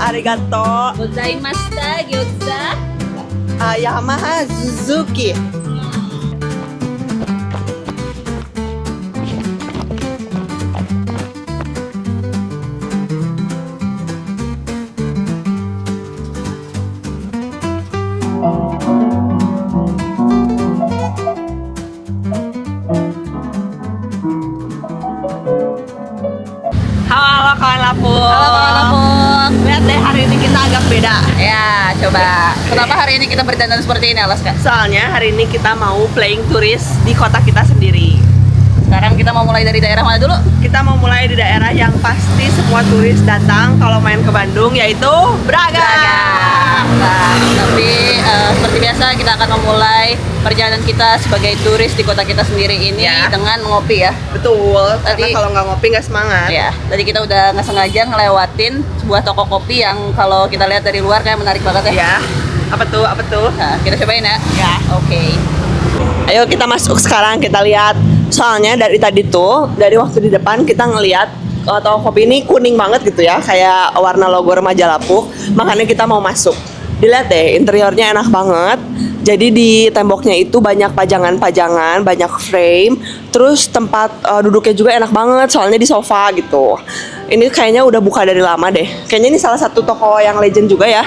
arigato. Gozaimashita, gyoza. Yamaha Suzuki. Halo kawan lapuk. Halo kawan lapuk. Lihat deh, hari ini kita agak beda. Ya, coba. Kenapa hari ini kita berdandan seperti ini, Alaska? Soalnya hari ini kita mau playing turis di kota kita sendiri. Sekarang kita mau mulai dari daerah mana dulu? Kita mau mulai di daerah yang pasti semua turis datang kalau main ke Bandung, yaitu Braga. Nah, tapi seperti biasa kita akan memulai perjalanan kita sebagai turis di kota kita sendiri ini Ya. dengan ngopi ya. Betul, karena Tadi- kalau nggak ngopi nggak semangat. Ya, tadi kita udah nggak sengaja ngelewatin sebuah toko kopi yang kalau kita lihat dari luar kayak menarik banget ya. Ya, apa tuh? Nah, kita cobain ya. Ya. Oke. Ayo kita masuk sekarang, kita lihat. Soalnya dari tadi tuh, dari waktu di depan kita ngelihat toko kopi ini kuning banget gitu ya, kayak warna logo remaja Lapuk. Makanya kita mau masuk. Dilihat deh, interiornya enak banget. Jadi di temboknya itu banyak pajangan-pajangan, banyak frame. Terus tempat duduknya juga enak banget, soalnya di sofa gitu. Ini kayaknya udah buka dari lama deh. Kayaknya ini salah satu toko yang legend juga ya.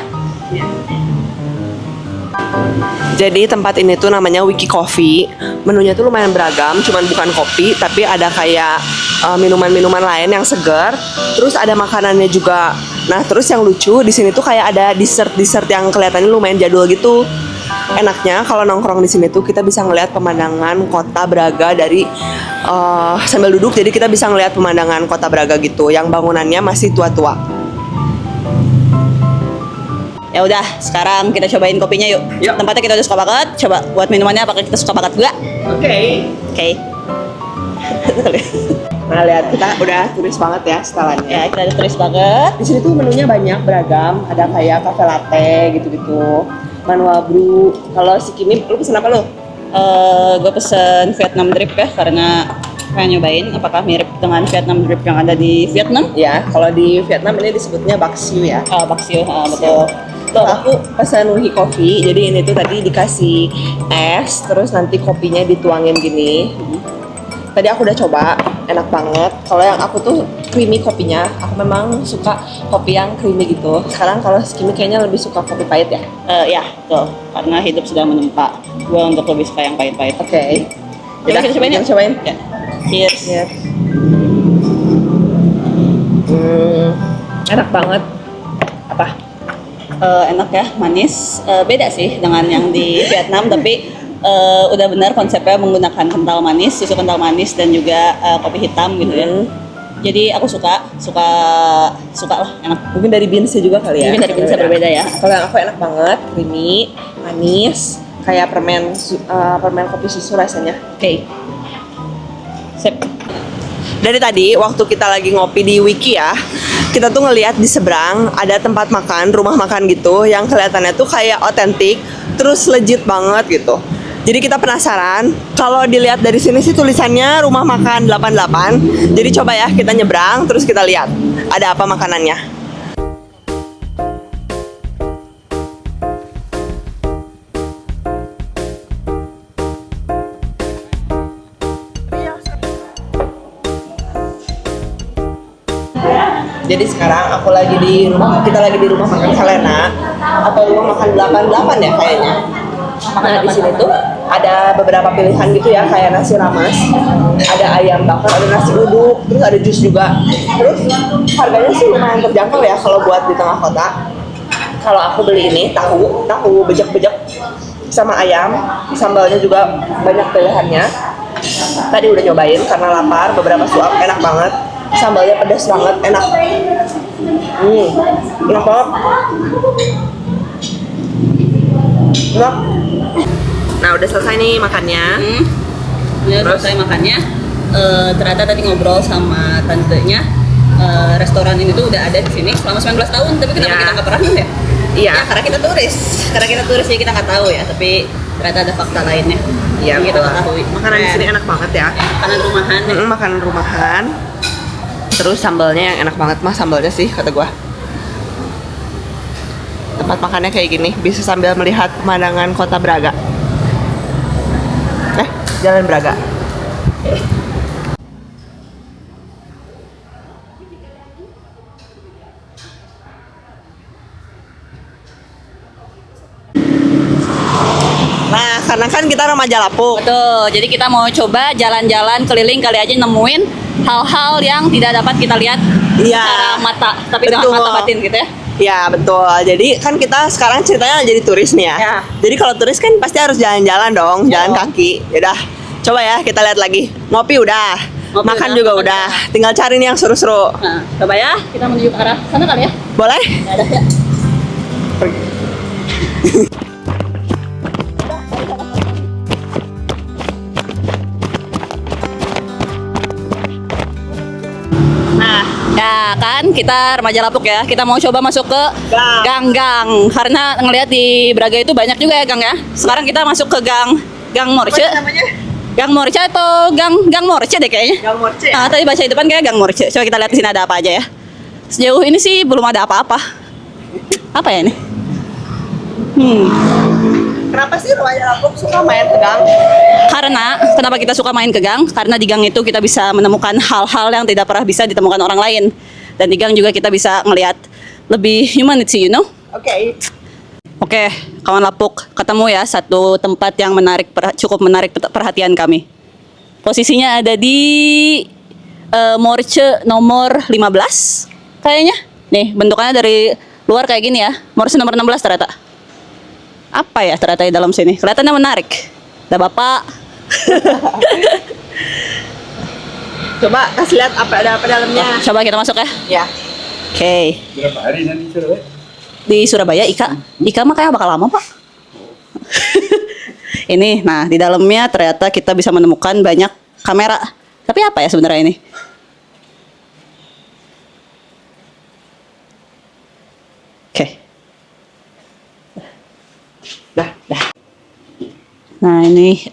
Jadi tempat ini tuh namanya Wiki Coffee. Menunya tuh lumayan beragam, cuman bukan kopi, tapi ada kayak minuman-minuman lain yang segar. Terus ada makanannya juga. Nah, terus yang lucu di sini tuh kayak ada dessert yang kelihatannya lumayan jadul gitu. Enaknya kalau nongkrong di sini tuh kita bisa ngelihat pemandangan kota Braga dari sambil duduk. Jadi kita bisa ngelihat pemandangan kota Braga gitu, yang bangunannya masih tua-tua. Ya udah, sekarang kita cobain kopinya yuk. Yuk. Tempatnya kita udah suka banget. Coba buat minumannya apakah kita suka banget juga? Oke. Oke. Nah, lihat kita udah turis banget ya setelannya. Ya, kita udah tulis banget. Di sini tuh menunya banyak beragam, ada kayak cafe latte gitu-gitu, manual brew. Kalau si Kimi, lu pesen apa lu? Gue pesen Vietnam drip ya karena pengen nyobain apakah mirip dengan Vietnam drip yang ada di Vietnam. Ya, kalau di Vietnam ini disebutnya baksiu ya. Baksio, betul. Tuh, aku pesan Wiki Coffee. Jadi ini tuh tadi dikasih es, terus nanti kopinya dituangin gini. Tadi aku udah coba, enak banget. Kalau yang aku tuh creamy kopinya, aku memang suka kopi yang creamy gitu. Sekarang kalau si Kimi kayaknya lebih suka kopi pahit ya. Ya, betul. Karena hidup sedang menempa. Gue untuk lebih suka yang pahit-pahit. Oke. Yaudah, kita cobain ya? Kita cobain. Ya. Cheers. Ya. Enak banget. Apa? Enak ya, manis. Beda sih dengan yang di Vietnam, tapi udah benar konsepnya menggunakan kental manis, susu kental manis dan juga kopi hitam gitu ya. Jadi aku suka lah, enak. Mungkin dari beansnya juga kali ya. Mungkin dari beansnya berbeda ya. Kalau yang aku enak banget, creamy, manis, kayak permen kopi susu rasanya. Oke. Sip. Dari tadi waktu kita lagi ngopi di Wiki ya, kita tuh ngelihat di seberang ada tempat makan, rumah makan gitu yang kelihatannya tuh kayak otentik, terus legit banget gitu. Jadi kita penasaran, kalau dilihat dari sini sih tulisannya rumah makan 88. Jadi coba ya kita nyebrang terus kita lihat ada apa makanannya. Jadi sekarang kita lagi di rumah makan Selena atau rumah makan 88 ya kayaknya. Nah, di sini tuh ada beberapa pilihan gitu ya, kayak nasi rames, ada ayam bakar, ada nasi uduk, terus ada jus juga. Terus harganya sih lumayan terjangkau ya kalau buat di tengah kota. Kalau aku beli ini tahu bejek-bejek sama ayam, sambalnya juga banyak pilihannya. Tadi udah nyobain karena lapar, beberapa suap, enak banget. Sambalnya pedas banget, enak. Enak banget. Enak. Nah, udah selesai nih makannya. Udah Terus? selesai makannya. Ternyata tadi ngobrol sama tantenya. Restoran ini tuh udah ada di sini selama 19 tahun, tapi kenapa Ya. kita nggak pernah ya? Iya. Ya, karena kita turis. Jadi kita nggak tahu ya, tapi ternyata ada fakta lainnya. Iya, yang kita betul. ketahui. Makanan di sini enak banget ya. Makanan rumahan. Ya. Makanan rumahan. Terus sambalnya yang enak banget mah, sambalnya sih kata gua. tempat makannya kayak gini, bisa sambil melihat pemandangan kota Braga. Jalan Braga. Nah, karena kan kita remaja Lapuk. Betul, jadi kita mau coba jalan-jalan keliling kali aja nemuin hal-hal yang tidak dapat kita lihat Iya. secara mata, tapi Betul. dengan mata batin gitu ya. Ya betul. Jadi kan kita sekarang ceritanya jadi turis nih ya. Ya. Jadi kalau turis kan pasti harus jalan-jalan dong, Ya jalan dong. kaki. Yaudah, coba ya kita lihat lagi. Ngopi udah, Ngopi makan udah, juga makan udah. udah. Tinggal cari nih yang seru-seru. Nah, coba ya, kita menuju ke arah sana kali ya. Boleh? Ya, ada ya. Nah, ya kan kita remaja Lapuk ya. Kita mau coba masuk ke Gang. gang-gang karena ngelihat di Braga itu banyak juga ya gang ya. Sekarang kita masuk ke gang Morce. namanya? Gang Morce atau gang Morce deh kayaknya. Gang Morce. Nah, tadi baca di depan kayak Gang Morce. Coba kita lihat di sini ada apa aja ya. Sejauh ini sih belum ada apa-apa. Apa ya ini? Kenapa sih remaja Lapuk suka main ke gang? Karena kenapa kita suka main ke gang? Karena di gang itu kita bisa menemukan hal-hal yang tidak pernah bisa ditemukan orang lain. Dan di gang juga kita bisa ngelihat lebih humanity, you know? Oke. Oke, kawan Lapuk, ketemu ya satu tempat yang menarik, cukup menarik perhatian kami. Posisinya ada di Morce nomor 15 kayaknya. Nih, bentukannya dari luar kayak gini ya. Morce nomor 16 ternyata. Apa ya ternyata di dalam sini? Kelihatannya menarik. Ada bapak. Coba kasih lihat ada apa dalamnya. Coba kita masuk ya. Ya. Oke. Berapa hari nanti Surabaya? Di Surabaya, Ika mah kayak bakal lama, Pak. Ini, nah di dalamnya ternyata kita bisa menemukan banyak kamera. Tapi apa ya sebenarnya ini? Oke. Dah. Nah ini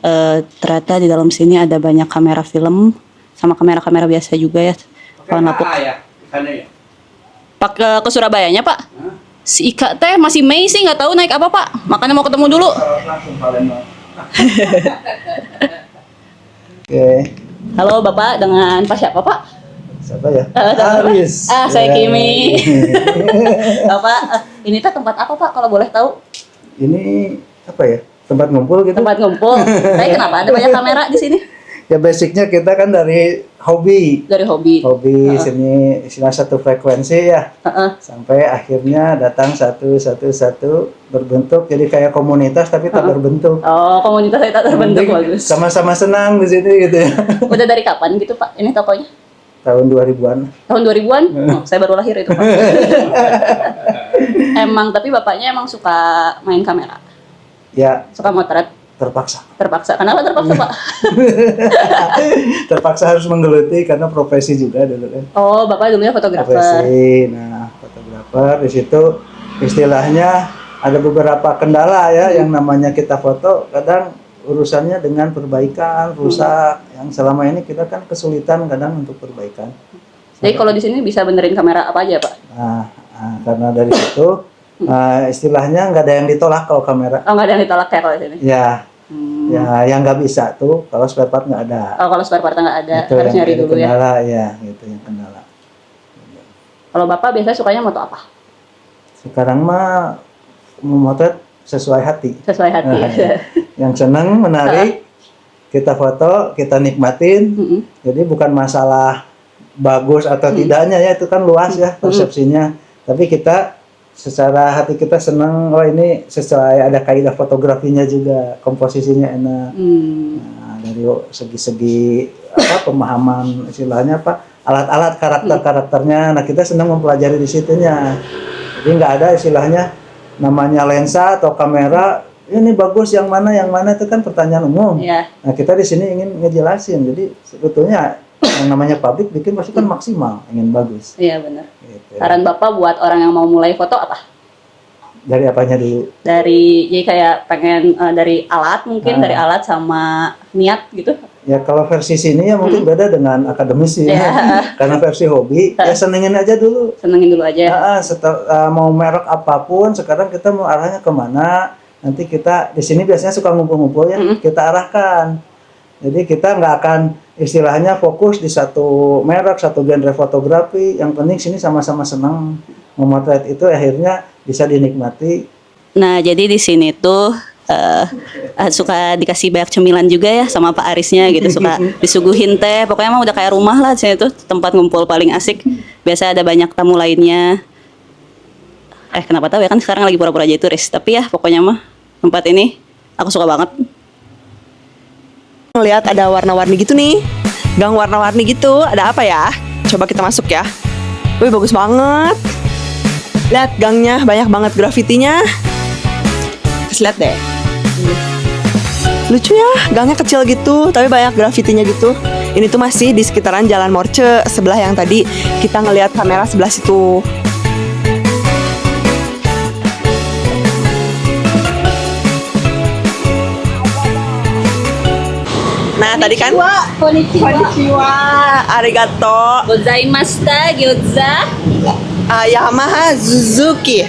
ternyata di dalam sini ada banyak kamera film sama kamera-kamera biasa juga ya. Kawan Lapuk. Ya, ke sana ya. Pak ke Surabayanya Pak. Si Ika teh masih Mei sih nggak tahu naik apa Pak. Makanya mau ketemu dulu. Langsung Palembang. Oke, Halo Bapak dengan Pak siapa Pak? siapa ya? Aris. Saya Ya. Kimi. Bapak, ini teh tempat apa Pak kalau boleh tahu? Ini apa ya? Tempat ngumpul gitu? Tempat ngumpul. Tapi kenapa ada banyak kamera di sini? Ya basicnya kita kan dari hobi, Dari hobi. sini istilah satu frekuensi ya, Heeh. sampai akhirnya datang satu berbentuk jadi kayak komunitas tapi tak berbentuk. Oh, komunitas saya tak terbentuk bagus. Sama-sama senang di sini gitu ya. Udah dari kapan gitu Pak? Ini tokonya? Tahun 2000-an. Tahun 2000-an? Oh, saya baru lahir itu Pak. Emang, tapi bapaknya emang suka main kamera? Ya, Suka motret? terpaksa. Terpaksa. Kenapa terpaksa Pak? Terpaksa harus menggeluti karena profesi juga dulu kan. Oh, Bapak dulunya fotografer. Profesi. Nah, fotografer di situ istilahnya ada beberapa kendala ya yang namanya kita foto kadang urusannya dengan perbaikan rusak yang selama ini kita kan kesulitan kadang untuk perbaikan. Jadi kalau di sini bisa benerin kamera apa aja Pak? Karena dari situ istilahnya nggak ada yang ditolak kalau kamera. Oh, nggak ada yang ditolak kayak kalau di sini? Ya, ya yang nggak bisa tuh kalau spare part nggak ada. Oh, kalau spare part nggak ada, Itu harus yang nyari jadi dulu ya. kendala, ya gitu yang kendala. Kalau Bapak biasanya sukanya moto apa? Sekarang mah memotret sesuai hati. Sesuai hati. Nah, ya. Yang senang, menarik, kita foto, kita nikmatin. Mm-mm. Jadi bukan masalah bagus atau tidaknya ya, itu kan luas ya persepsinya. Tapi kita secara hati kita senang, oh ini sesuai, ada kaidah fotografinya juga, komposisinya enak. Nah, dari segi-segi apa pemahaman istilahnya apa alat-alat karakternya, nah kita senang mempelajari di situnya. Jadi nggak ada istilahnya namanya lensa atau kamera ini bagus yang mana itu kan pertanyaan umum. Iya. Nah kita di sini ingin ngejelasin. Jadi sebetulnya yang namanya pabrik bikin pasti kan maksimal, ingin bagus. Iya benar. Gitu. Saran Bapak buat orang yang mau mulai foto apa? Dari apanya dulu? Dari jadi kayak pengen dari alat mungkin dari alat sama niat gitu. Ya kalau versi sini ya mungkin beda dengan akademis sih ya. Ya. Karena versi hobi ya senengin aja dulu. Senengin dulu aja. Mau merek apapun sekarang kita mau arahnya kemana, nanti kita di sini biasanya suka ngumpul-ngumpul ya, kita arahkan. Jadi kita nggak akan istilahnya fokus di satu merek, satu genre fotografi. Yang penting sini sama-sama senang memotret, itu akhirnya bisa dinikmati. Nah, jadi di sini tuh suka dikasih banyak cemilan juga ya sama Pak Arisnya gitu, suka disuguhin teh. Pokoknya mah udah kayak rumah lah di sini tuh, tempat ngumpul paling asik. Biasa ada banyak tamu lainnya. Kenapa tahu ya, kan sekarang lagi pura-pura jadi turis. Tapi ya pokoknya mah tempat ini aku suka banget. Ngelihat ada warna-warni gitu nih, gang warna-warni gitu. Ada apa ya? Coba kita masuk ya. Wih, bagus banget. Lihat gangnya, banyak banget grafitinya. Terus lihat deh. Lucu ya, gangnya kecil gitu, tapi banyak grafitinya gitu. Ini tuh masih di sekitaran Jalan Morce, sebelah yang tadi kita ngelihat kamera sebelah situ. Nah, tadi kan konnichiwa, arigato, Gozaimashita, gyoza. Yamaha Suzuki.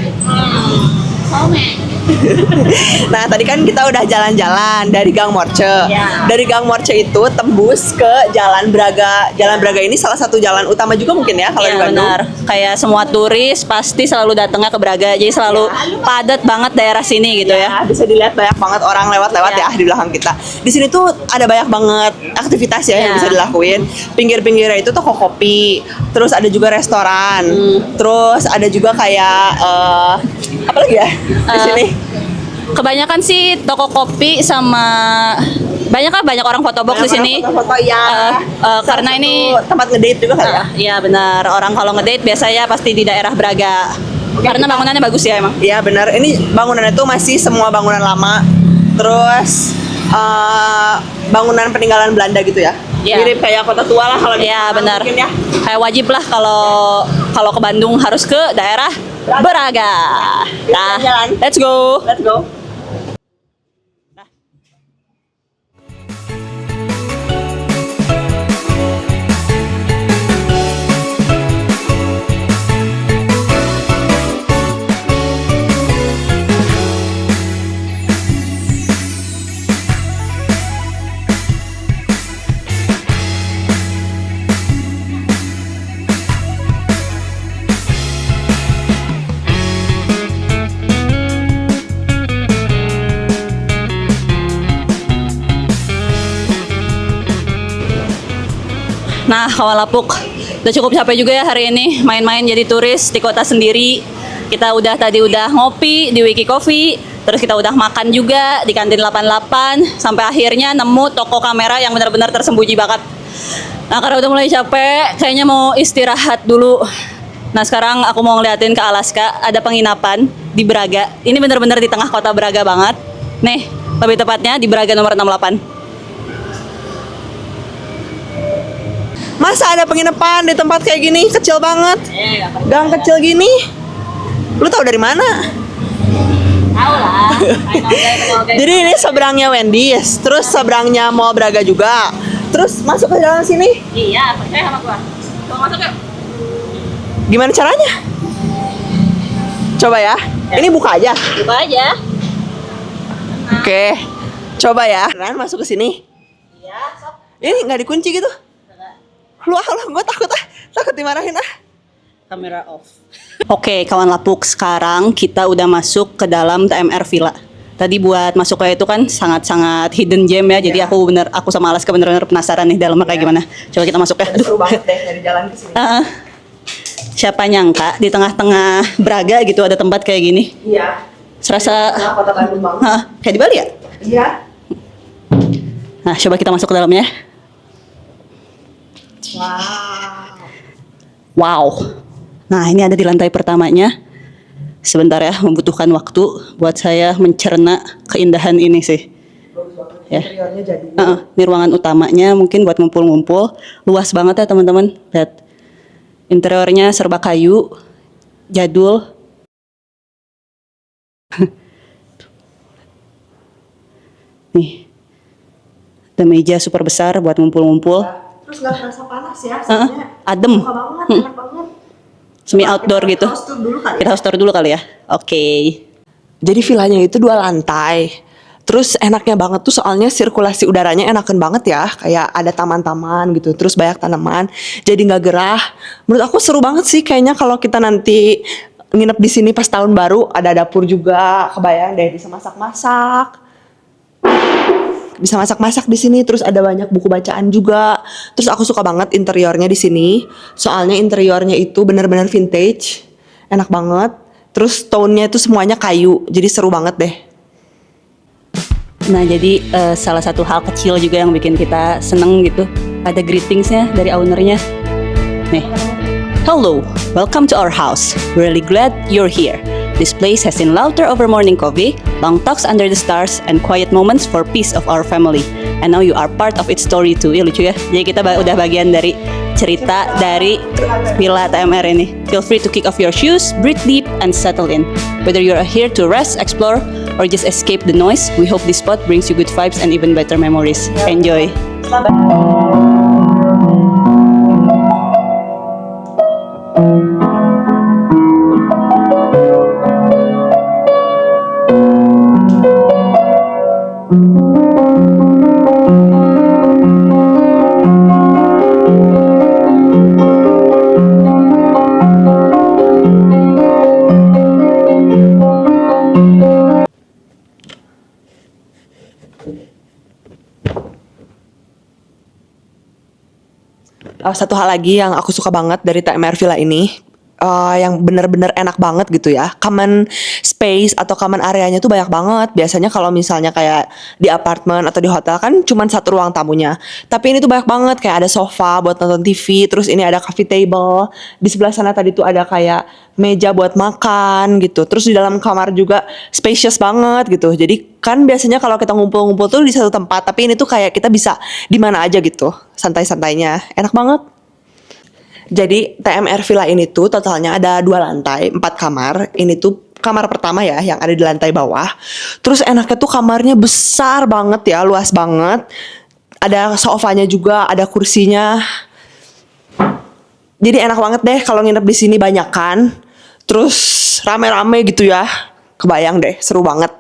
Nah, tadi kan kita udah jalan-jalan dari Gang Morce. Ya. Dari Gang Morce itu tembus ke Jalan Braga. Jalan Braga ini salah satu jalan utama juga mungkin ya kalau di Iya Bandung. benar. Kayak semua turis pasti selalu datangnya ke Braga. Jadi selalu padat banget daerah sini gitu ya. Bisa dilihat banyak banget orang lewat-lewat Ya. ya di belakang kita. Di sini tuh ada banyak banget aktivitas ya yang Ya. bisa dilakuin. Pinggir-pinggirnya itu toko kopi, terus ada juga restoran, terus ada juga kayak apa lagi ya di sini? Kebanyakan sih toko kopi sama banyak orang fotobox di sini. Foto ya. Karena ini tempat ngedate juga kan ya. Iya benar, orang kalau ngedate biasanya pasti di daerah Braga. Karena bangunannya bagus ya emang. Iya benar. Ini bangunan itu masih semua bangunan lama. Terus bangunan peninggalan Belanda gitu ya. Iya. Mirip kayak kota tua lah kalau di Iya sana benar. mungkin ya. Kayak wajib lah kalau ke Bandung harus ke daerah Braga. Nah, jalan-jalan. let's go. Let's go. Nah, kawan Lapuk, udah cukup capek juga ya hari ini main-main jadi turis di kota sendiri. Kita tadi udah ngopi di Wiki Coffee, terus kita udah makan juga di kantin 88, sampai akhirnya nemu toko kamera yang benar-benar tersembunyi banget. Nah, karena udah mulai capek, kayaknya mau istirahat dulu. Nah, sekarang aku mau ngeliatin ke Alaska, ada penginapan di Braga. Ini benar-benar di tengah kota Braga banget. Nih, lebih tepatnya di Braga nomor 68. Masa ada penginapan di tempat kayak gini? Kecil banget. Gang kecil gini. Lu tahu dari mana? Tahu lah. Jadi ini seberangnya Wendy's, terus seberangnya Mall Braga juga. Terus masuk ke jalan sini. Iya, percaya sama gua. Mau masuk yuk. Gimana caranya? Coba ya. Ini buka aja. Buka aja. Oke. Coba ya. Ran masuk ke sini. Iya, sok. Ini nggak dikunci gitu. Lu gue takut dimarahin ah. Kamera off. Oke, kawan Lapuk, sekarang kita udah masuk ke dalam TMR Villa. Tadi buat masuknya itu kan sangat-sangat hidden gem ya. Jadi aku sama Alaska bener-bener penasaran nih dalamnya kayak gimana. Coba kita masuk ya. Seru banget deh dari jalan ke sini. Siapa nyangka di tengah-tengah Braga gitu ada tempat kayak gini. Iya. Serasa Kota Bandung banget. kayak di Bali ya? Iya. Nah, coba kita masuk ke dalamnya. Wow. Nah, ini ada di lantai pertamanya. Sebentar ya, membutuhkan waktu buat saya mencerna keindahan ini sih. Ya. Interiornya jadi. Ini ruangan utamanya, mungkin buat ngumpul-ngumpul. Luas banget ya teman-teman. Lihat. Interiornya serba kayu, jadul. Nih, ada meja super besar buat ngumpul-ngumpul. Terus nggak terasa panas ya, Adem. suka banget, enak banget. Semi outdoor Kita gitu. host tour dulu kali ya. Kita host tour dulu kali ya. Oke. Jadi villanya itu 2 lantai. Terus enaknya banget tuh soalnya sirkulasi udaranya enakan banget ya. Kayak ada taman-taman gitu, terus banyak tanaman. Jadi nggak gerah. Menurut aku seru banget sih kayaknya kalau kita nanti nginep di sini pas tahun baru. Ada dapur juga, kebayang deh bisa masak-masak. Bisa masak-masak di sini, terus ada banyak buku bacaan juga. Terus aku suka banget interiornya di sini. Soalnya interiornya itu benar-benar vintage. Enak banget. Terus tone-nya itu semuanya kayu. Jadi seru banget deh. Nah, jadi salah satu hal kecil juga yang bikin kita seneng gitu. Ada greetingsnya dari ownernya. Nih. Hello, welcome to our house. Really glad you're here. This place has seen laughter over morning coffee, long talks under the stars, and quiet moments for peace of our family. And now you are part of its story too. Lucu ya. Jadi kita udah bagian dari cerita dari Villa TMR ini. Feel free to kick off your shoes, breathe deep, and settle in. Whether you're here to rest, explore, or just escape the noise, we hope this spot brings you good vibes and even better memories. Enjoy. Satu hal lagi yang aku suka banget dari TMR Villa ini, yang bener-bener enak banget gitu ya. Common space atau common areanya tuh banyak banget. Biasanya kalau misalnya kayak di apartemen atau di hotel kan cuma satu ruang tamunya. Tapi ini tuh banyak banget, kayak ada sofa buat nonton TV, terus ini ada coffee table. Di sebelah sana tadi tuh ada kayak meja buat makan gitu. Terus di dalam kamar juga spacious banget gitu. Jadi kan biasanya kalau kita ngumpul-ngumpul tuh di satu tempat, tapi ini tuh kayak kita bisa di mana aja gitu, santai-santainya. Enak banget. Jadi TMR Villa ini tuh totalnya ada 2 lantai, 4 kamar. Ini tuh kamar pertama ya yang ada di lantai bawah. Terus enaknya tuh kamarnya besar banget ya, luas banget. Ada sofanya juga, ada kursinya. Jadi enak banget deh kalau nginep di sini banyakan. Terus rame-rame gitu ya. Kebayang deh, seru banget.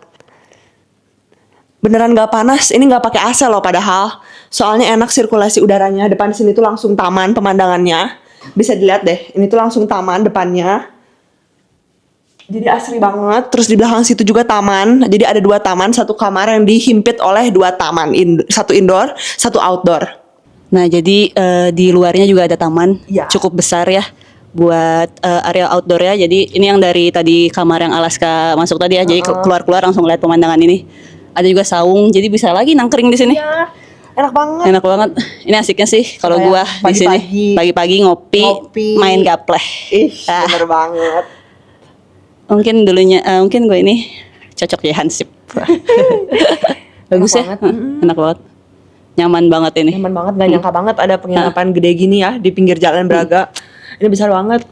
Beneran gak panas, ini gak pakai AC loh padahal. Soalnya enak sirkulasi udaranya. Depan sini tuh langsung taman pemandangannya. Bisa dilihat deh, ini tuh langsung taman depannya. Jadi asri banget. Terus di belakang situ juga taman. Jadi ada 2 taman, 1 kamar yang dihimpit oleh 2 taman, 1 indoor, 1 outdoor. Nah, jadi di luarnya juga ada taman, Iya. cukup besar ya buat area outdoor ya. Jadi ini yang dari tadi kamar yang Alaska masuk tadi ya. Jadi keluar-keluar langsung lihat pemandangan ini. Ada juga saung, jadi bisa lagi nangkring di sini. Iya, enak banget. Enak banget. Ini asiknya sih kalau Kayak gua di sini pagi-pagi. pagi-pagi ngopi, Ngopi. main gapleh. Ih, Ah. bener banget. Mungkin dulunya mungkin gue ini cocok ya Hansip. Bagus ya, banget. enak banget, nyaman banget ini. Nyaman banget, gak nyangka banget ada penginapan gede gini ya di pinggir jalan Braga. Ini besar banget.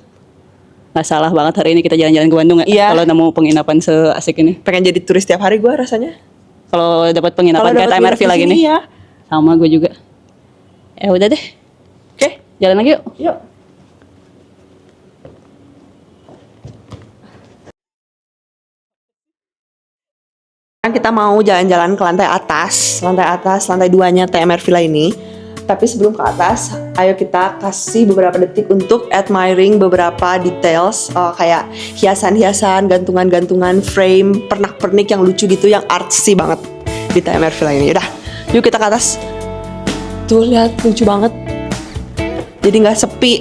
Nggak salah banget hari ini kita jalan-jalan ke Bandung ya. Iya. Kalau nemu penginapan seasik ini. Pengen jadi turis tiap hari gue rasanya. Kalau dapat penginapan Kalau kayak dapat TMR nginep Villa di gini. sini ya. Sama gue juga. Udah deh, Oke, jalan lagi yuk. yuk. Kita mau jalan-jalan ke lantai atas, lantai 2-nya TMR Villa ini. Tapi sebelum ke atas, ayo kita kasih beberapa detik untuk admiring beberapa details kayak hiasan-hiasan, gantungan-gantungan, frame, pernak-pernik yang lucu gitu, yang artsy banget di TMR Villa ini. Udah, yuk kita ke atas. Tuh lihat, lucu banget. Jadi nggak sepi.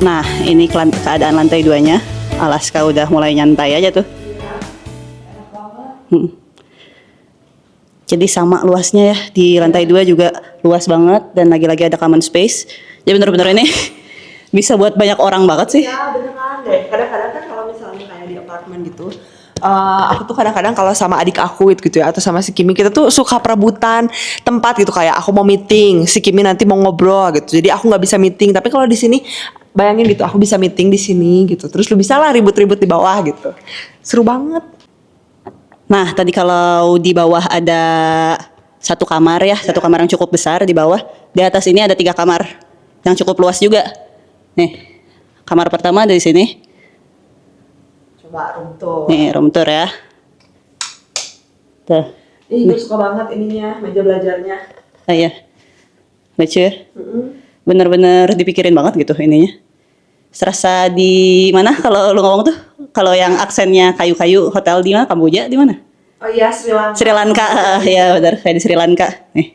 Nah, ini keadaan lantai 2-nya. Alaska udah mulai nyantai aja tuh. Jadi sama luasnya ya, di lantai 2 juga luas banget dan lagi-lagi ada common space. Jadi bener-bener ini bisa buat banyak orang banget sih. Ya beneran deh. Kadang-kadang kan kalau misalnya kayak di apartemen gitu, aku tuh kadang-kadang kalau sama adik aku gitu ya, atau sama si Kimi, kita tuh suka perebutan tempat gitu. Kayak aku mau meeting, si Kimi nanti mau ngobrol gitu. Jadi aku nggak bisa meeting. Tapi kalau di sini, bayangin gitu, aku bisa meeting di sini gitu. Terus lu bisa lah ribut-ribut di bawah gitu. Seru banget. Nah, tadi kalau di bawah ada satu kamar ya, satu kamar yang cukup besar di bawah. Di atas ini ada 3 kamar yang cukup luas juga. Nih, kamar pertama dari sini. Coba room tour. Nih, room tour ya. Tuh. Ih, gue suka banget ininya, meja belajarnya. Oh iya. Lucu ya? Bener-bener dipikirin banget gitu ininya. Serasa di mana kalau lu ngomong tuh? Kalau yang aksennya kayu-kayu, hotel di mana? Kamboja di mana? Oh iya, Sri Lanka. Sri Lanka. Ya benar, kayak di Sri Lanka. Nih.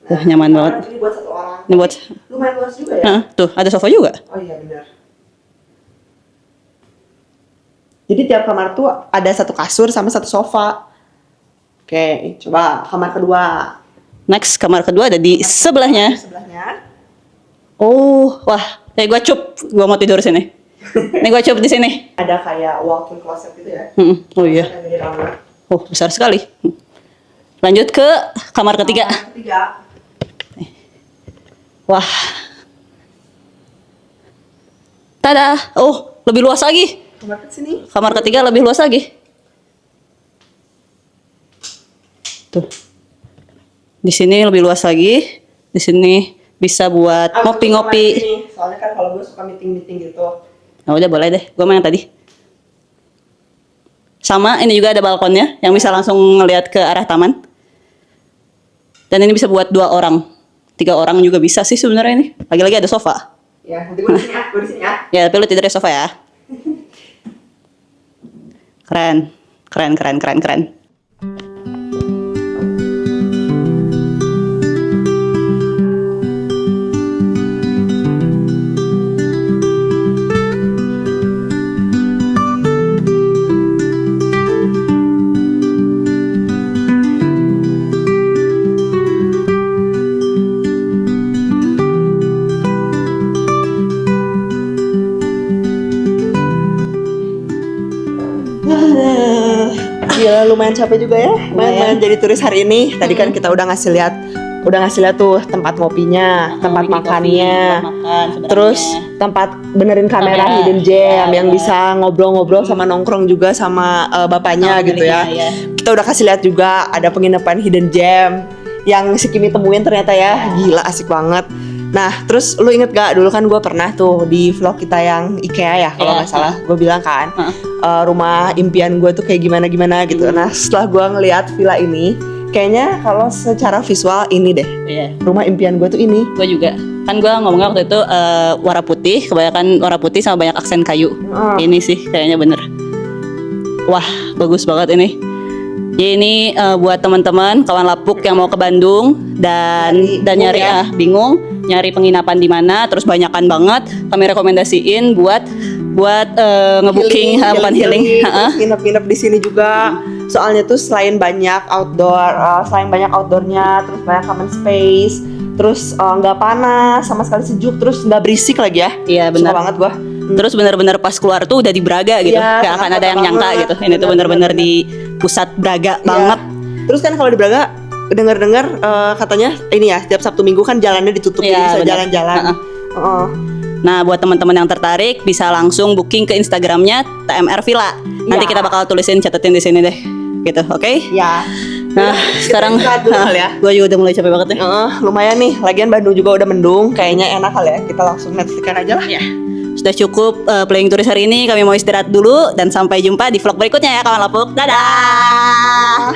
Tuh, nyaman banget. Ini buat 1 orang. Ini buat Lumayan luas juga ya. Nah, tuh ada sofa juga. Oh iya benar. Jadi tiap kamar tuh ada 1 kasur sama 1 sofa. Oke, coba kamar kedua. Next, kamar kedua ada di sebelahnya. Sebelahnya. Oh, wah, gua cup, gua mau tidur sini. Nih gua cup di sini. Ada kayak walk-in closet gitu ya. Oh iya. Yang gede banget. Oh, besar sekali. Lanjut ke kamar ketiga. Kamar ketiga. Wah. Tada. Oh, lebih luas lagi. Kamar ke sini. Kamar ketiga lebih luas lagi. Tuh. Di sini lebih luas lagi. Di sini bisa buat ngopi-ngopi. Soalnya kan kalau gue suka meeting-meeting gitu. Nah, udah boleh deh. Gue main yang tadi. Sama, ini juga ada balkonnya yang bisa langsung ngelihat ke arah taman. Dan ini bisa buat 2 orang. 3 orang juga bisa sih sebenarnya ini. Lagi-lagi ada sofa. Ya, nanti gue di sini ya. Gue di sini ya. Ya, tapi lu tidur di sofa ya. Keren. Keren, keren, keren, keren. Gila, lumayan capek juga ya. Lumayan jadi turis hari ini. Tadi kan kita udah ngasih lihat tuh tempat ngopinya, tempat bikin makannya, kopi, tempat makan sebenarnya. terus tempat benerin kamera Kamera, hidden gem ya, yang benar. bisa ngobrol-ngobrol sama nongkrong juga sama bapaknya Sama gitu ya. pemiliknya, ya. Kita udah kasih lihat juga ada penginapan hidden gem yang si Kimi temuin ternyata ya. Gila, asik banget. Nah, terus lu inget gak dulu kan gue pernah tuh di vlog kita yang IKEA ya kalau Iya. nggak salah gue bilang kan Heeh. rumah impian gue tuh kayak gimana gitu. Nah, setelah gue ngeliat villa ini, kayaknya kalau secara visual ini deh Iya. rumah impian gue tuh ini. Gue juga. Kan gue ngomongnya waktu itu warna putih, kebanyakan warna putih sama banyak aksen kayu. Ini sih kayaknya bener. Wah, bagus banget ini. Jadi ini buat teman-teman kawan lapuk yang mau ke Bandung dan nyari bingung nyari penginapan di mana, terus banyakan banget kami rekomendasiin buat ngebooking bukan healing, terus nginep-nginep di sini juga. Soalnya tuh selain banyak outdoornya, terus banyak common space, terus nggak panas, sama sekali sejuk, terus nggak berisik lagi ya. Iya Suka benar. banget gua. Terus benar-benar pas keluar tuh udah di Braga gitu, Iya, gak akan ada yang nyangka banget. gitu. Ini tuh benar-benar di pusat Braga banget. Iya. Terus kan kalau di Braga dengar-dengar katanya ini ya setiap Sabtu Minggu kan jalannya ditutup, Iya, jadi bisa benar. jalan-jalan. Heeh. Nah, buat teman-teman yang tertarik bisa langsung booking ke Instagramnya TMR Villa. Nanti Iya. kita bakal catetin di sini deh. Gitu, oke? Ya. Nah, sekarang istirahat dulu kali ya. gue juga udah mulai capek banget nih. Lumayan nih, lagian Bandung juga udah mendung, kayaknya enak kali ya kita langsung Netflix-an aja lah. Ya. Sudah cukup playing turis hari ini. Kami mau istirahat dulu dan sampai jumpa di vlog berikutnya ya kawan lapuk. Dadah.